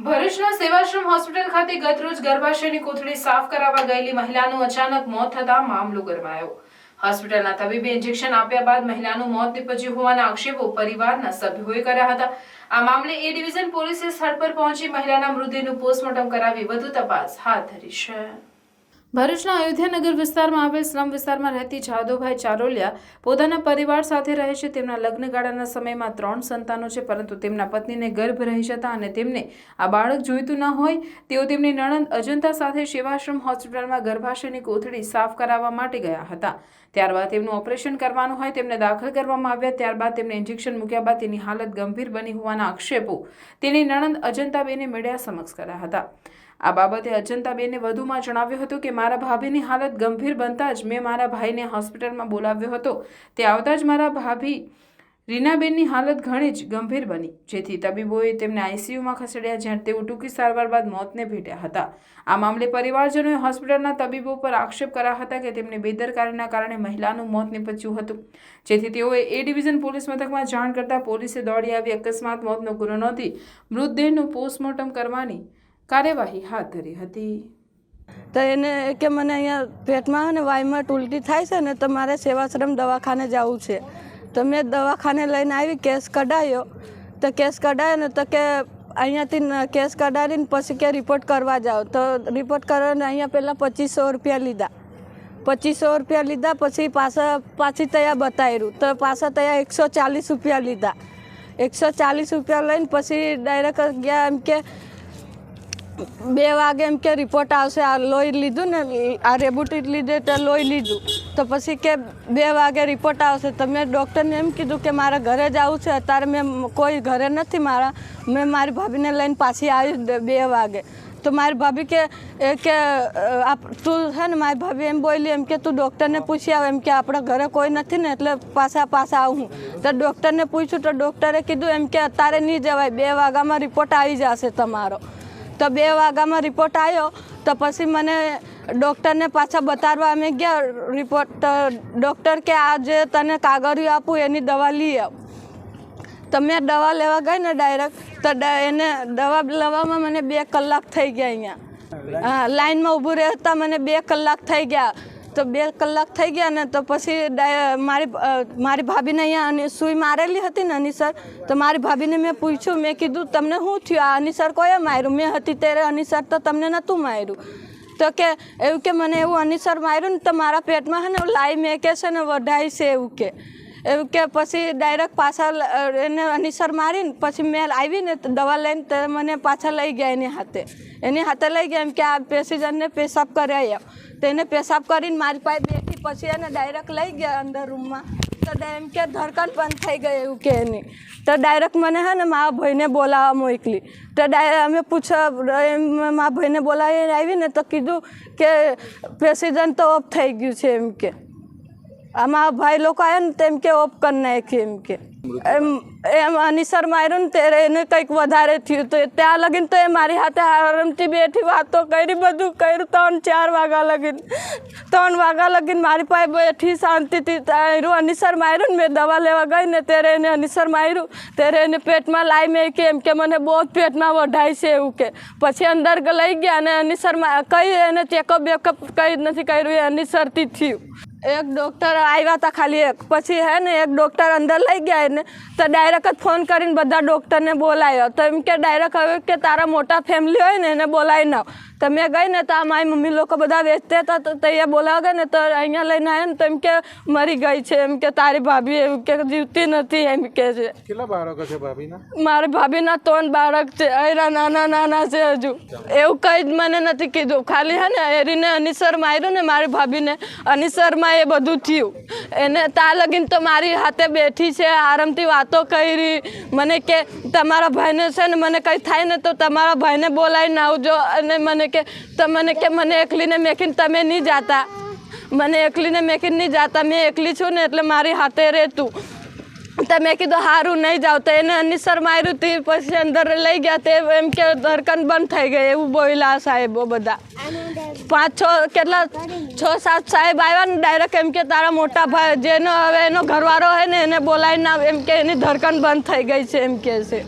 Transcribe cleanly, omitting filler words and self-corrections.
ભરૂચના સેવાશ્રમ હોસ્પિટલ ખાતે ગતરોજ ગર્ભાશયની કોથળી સાફ કરાવવા ગયેલી મહિલાનું અચાનક મોત થતા મામલો ગરમાયો। હોસ્પિટલના તબીબે ઇન્જેક્શન આપ્યા બાદ મહિલાનું મોત નીપજ્યું હોવાના આક્ષેપો પરિવારના સભ્યોએ કર્યા હતા। આ મામલે એ ડિવિઝન પોલીસે સ્થળ પર પહોંચી મહિલાના મૃતદેહનું પોસ્ટમોર્ટમ કરાવી વધુ તપાસ હાથ ધરી છે। ભરૂચના અયોધ્યાનગર વિસ્તારમાં આવેલ સ્લમ વિસ્તારમાં રહેતી જાદવભાઈ ચારોલિયા પોતાના પરિવાર સાથે રહે છે। તેમના લગ્નગાળાના સમયમાં 3 સંતાનો છે, પરંતુ તેમના પત્નીને ગર્ભ રહી જતા અને તેમને આ બાળક જોઈતું ન હોય તેઓ તેમની નણંદ અજંતા સાથે સેવાશ્રમ હોસ્પિટલમાં ગર્ભાશયની કોથળી સાફ કરાવવા માટે ગયા હતા। ત્યારબાદ તેમનું ઓપરેશન કરવાનું હોય તેમને દાખલ કરવામાં આવ્યા। ત્યારબાદ તેમને ઇન્જેક્શન મૂક્યા બાદ તેની હાલત ગંભીર બની હોવાના આક્ષેપો તેની નણંદ અજંતાબેને મીડિયા સમક્ષ કર્યા હતા। આ બાબતે અજંતાબેને વધુમાં જણાવ્યું હતું કે મારા ભાભીની હાલત ગંભીર બનતા જ મેં મારા ભાઈને હોસ્પિટલમાં બોલાવ્યો હતો। તે આવતા જ મારા ભાભી રીનાબેનની હાલત ઘણી જ ગંભીર બની, જેથી તબીબોએ તેમને આઈસીયુમાં ખસેડ્યા, જ્યાં તેઓ ટૂંકી સારવાર બાદ મોતને ભેટ્યા હતા। આ મામલે પરિવારજનોએ હોસ્પિટલના તબીબો પર આક્ષેપ કર્યા હતા કે તેમની બેદરકારીના કારણે મહિલાનું મોત નીપજ્યું હતું, જેથી તેઓએ એ ડિવિઝન પોલીસ મથકમાં જાણ કરતા પોલીસે દોડી આવી અકસ્માત મોતનો ગુનો નોંધી મૃતદેહનું પોસ્ટમોર્ટમ કરવાની કાર્યવાહી હાથ ધરી હતી। તો એને કે મને અહીંયા પેટમાં અને વાયુમાં ઉલટી થાય છે ને, તો મારે સેવાશ્રમ દવાખાને જવું છે। તો મેં દવાખાને લઈને આવી, કેસ કઢાવ્યો। તો કેસ કઢાવ્યો ને તો કે અહીંયાથી કેસ કઢાવીને પછી કે રિપોર્ટ કરવા જાઓ। તો રિપોર્ટ કરવાને અહીંયા પહેલાં 2500 રૂપિયા લીધા। 2500 રૂપિયા લીધા, પછી પાછી ત્યાં બતાવ્યું તો પાછા ત્યાં 140 રૂપિયા લીધા। 140 રૂપિયા લઈને પછી ડાયરેક્ટ ગયા એમ કે 2 વાગે એમ કે રિપોર્ટ આવશે। આ લોહી લીધું ને, આ રેબુટી લીધે તો લોહી લીધું, તો પછી કે 2 વાગે રિપોર્ટ આવશે। તો મેં ડૉક્ટરને એમ કીધું કે મારે ઘરે જવું છે, અત્યારે મેં કોઈ ઘરે નથી મારા, મેં મારી ભાભીને લઈને પાછી આવી 2 વાગે। તો મારી ભાભી કે તું છે ને, મારી ભાભી એમ બોલી એમ કે તું ડૉક્ટરને પૂછી આવ, એમ કે આપણા ઘરે કોઈ નથી ને એટલે પાછા આવું હું। તો ડૉક્ટરને પૂછ્યું તો ડૉક્ટરે કીધું એમ કે અત્યારે નહીં જવાય, 2 વાગ્યામાં રિપોર્ટ આવી જશે તમારો। તો 2 વાગ્યામાં રિપોર્ટ આવ્યો તો પછી મને ડૉક્ટરને પાછા બતાવવા અમે ગયા રિપોર્ટ। તો ડૉક્ટર કે આ જે તને કાગળિયું આપું એની દવા લઈ આવ। તો મેં દવા લેવા ગઈ ને ડાયરેક્ટ, તો એને દવા લેવામાં મને 2 કલાક થઈ ગયા અહીંયા। હા, લાઇનમાં ઊભું રહેતા મને 2 કલાક થઈ ગયા। તો 2 કલાક થઈ ગયા ને તો પછી મારી ભાભીને અહીંયા સૂઈ મારેલી હતી ને અનીસર। તો મારી ભાભીને મેં પૂછ્યું, મેં કીધું તમને શું થયું, આ અનીસર કોઈએ માર્યું? મેં હતી ત્યારે અનીસર તો તમને નહોતું માર્યું। તો કે એવું કે મને એવું અનીસર માર્યું ને તો મારા પેટમાં છે ને લાઈ મેં કે છે ને વઢાઈ છે એવું કે પછી ડાયરેક્ટ પાછા એને અનીસર મારીને પછી મેં આવીને દવા લઈને તો મને પાછા લઈ ગયા એની હાથે લઈ ગયા એમ કે આ પેશેન્ટને પેશાબ કરાવી આવ। તો એને પેશાબ કરીને મારી પાસે બેઠી, પછી એને ડાયરેક્ટ લઈ ગયા અંદર રૂમમાં। તો એમ કે ધડકન બંધ થઈ ગઈ એવું કે એની। તો ડાયરેક્ટ મને છે ને મારા ભાઈને બોલાવવા મોકલી। તો અમે મારા ભાઈને બોલાવીને આવીને તો કીધું કે પેશેન્ટ તો ઓફ થઈ ગયું છે એમ કે। આમાં ભાઈ લોકો આવ્યા ને તેમ કે ઓફ કરી નાખી એમ કે। એમ અનીસર માર્યું ને ત્યારે એને કંઈક વધારે થયું, તો ત્યાં લગીને તો એ મારી હાથે આરામથી બેઠી વાતો કરી, બધું કર્યું। 3-4 વાગ્યા લગીને 3 વાગ્યા લગીને મારી પાસે બેઠી શાંતિથી। અનીસર માર્યું ને, મેં દવા લેવા ગઈ ને ત્યારે એને અનીસર માર્યું, ત્યારે એને પેટમાં લાઈ મેં કે એમ કે મને બહુ પેટમાં વઢાય છે એવું કે। પછી અંદર લઈ ગયા અને અનીસરમાં કંઈ એને ચેકઅપ બેકઅપ કંઈ નથી કર્યું, એ અનીસરથી થયું। એક ડૉક્ટર આવ્યા હતા ખાલી એક, પછી હે ને એક ડૉક્ટર અંદર લઈ ગયા એને, તો ડાયરેક્ટ જ ફોન કરીને બધા ડૉક્ટરને બોલાવ્યો। તો એમ કે ડાયરેક્ટ હવે કે તારા મોટા ફેમિલી હોય ને એને બોલાવીને આવ। તો મેં ગઈ ને તો આ મારી મમ્મી લોકો બધા વેચતા હતા, તો અહીંયા બોલાવા ગઈ ને તો અહીંયા લઈને આવ્યા ને તો એમ કે મરી ગઈ છે એમ કે તારી ભાભી એમ કે જીવતી નથી એમ કે છે। કેટલા બાળકો છે ભાભીના? મારી ભાભીના 3 બાળક છે, એના નાના છે હજુ। એવું કંઈ જ મને નથી કીધું, ખાલી હે ને એરીને અનીસર માર્યું ને મારી ભાભીને, અનીસરમાં એ બધું થયું। એને ત્યાં લગીને તો મારી હાથે બેઠી છે, આરામથી વાતો કરી। મને કે તમારા ભાઈને છે ને મને કંઈ થાય ને તો તમારા ભાઈને બોલાવીને આવજો। અને મને કે મને એકલીને મેકીને તમે નહીં જાતા, મને એકલીને મેકીને નહીં જાતા, મેં એકલી છું ને એટલે મારી હાથે રહેતું। તો મેં કીધું સારું નહીં જાવ। તો એને અનીસર માર્યું તે પછી અંદર લઈ ગયા, તે એમ કે ધડકન બંધ થઈ ગઈ એવું બોલ્યા સાહેબો બધા। 6-7 સાહેબ આવ્યા ને ડાયરેક્ટ એમ કે તારા મોટા ભાઈ જેનો હવે એનો ઘરવાળો હોય ને એને બોલાવીને એમ કે એની ધડકન બંધ થઈ ગઈ છે એમ કે છે।